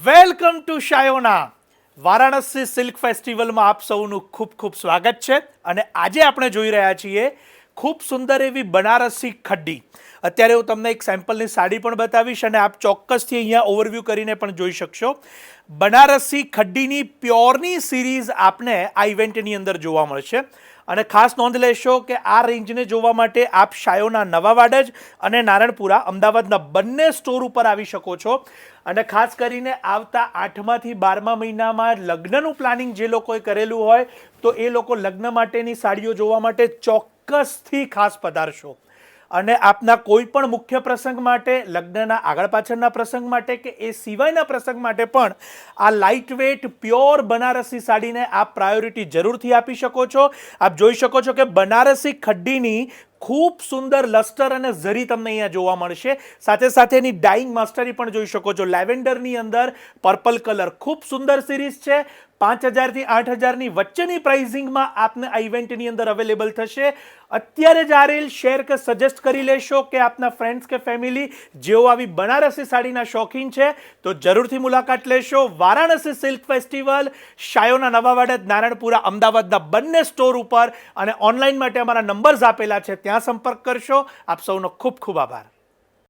Welcome to Shayona Varanasi silk ફેસ્ટિવલમાં આપ સૌનું ખૂબ ખૂબ સ્વાગત છે અને આજે આપણે જોઈ રહ્યા છીએ ખૂબ સુંદર એવી બનારસી ખડ્ડી. અત્યારે હું તમને એક સેમ્પલની સાડી પણ બતાવીશ અને આપ ચોક્કસથી અહીંયા ઓવરવ્યૂ કરીને પણ જોઈ શકશો. બનારસી ખડ્ડીની પ્યોરની સિરીઝ આપને આ ઇવેન્ટની અંદર જોવા મળશે અને ખાસ નોંધ લેશો કે આ રેન્જને જોવા માટે આપ શાયોના નવા વાડજ અને નારણપુરા અમદાવાદના બંને સ્ટોર ઉપર આવી શકો છો. અને ખાસ કરીને આવતા 8માથી 12મા મહિનામાં લગ્નનું પ્લાનિંગ જે લોકોએ કરેલું હોય તો એ લોકો લગ્ન માટેની સાડીઓ જોવા માટે ચોક્કસથી ખાસ પધારશો. અને આપના કોઈ પણ મુખ્ય પ્રસંગ માટે, લગ્નના આગળ પાછળના પ્રસંગ માટે કે એ સિવાયના પ્રસંગ માટે પણ આ લાઇટ વેઇટ પ્યોર બનારસી સાડીને આપ પ્રાયોરિટી જરૂરથી આપી શકો છો. આપ જોઈ શકો છો કે બનારસી ખડ્ડીની ખૂબ સુંદર લસ્ટર અને ઝરી તમને અહીંયા જોવા મળશે. સાથે સાથે એની ડાઇંગ માસ્ટરી પણ જોઈ શકો છો. લેવેન્ડરની અંદર પર્પલ કલર, ખૂબ સુંદર સિરીઝ છે. 5000 થી 8000ની વચ્ચેની પ્રાઇઝિંગમાં આપને આ ઇવેન્ટની અંદર અવેલેબલ થશે. અત્યારે જ આ રીલ શેર કે સજેસ્ટ કરી લેશો કે આપના ફ્રેન્ડ્સ કે ફેમિલી જેઓ આવી બનારસી સાડીના શોખીન છે તો જરૂરથી મુલાકાત લેશો. વારાણસી સિલ્ક ફેસ્ટિવલ, શાયોના નવા વાડજ, નારણપુરા અમદાવાદના બંને સ્ટોર ઉપર અને ઓનલાઈન માટે અમારા નંબર્સ આપેલા છે, ત્યાં સંપર્ક કરશો. આપ સૌનો ખૂબ ખૂબ આભાર.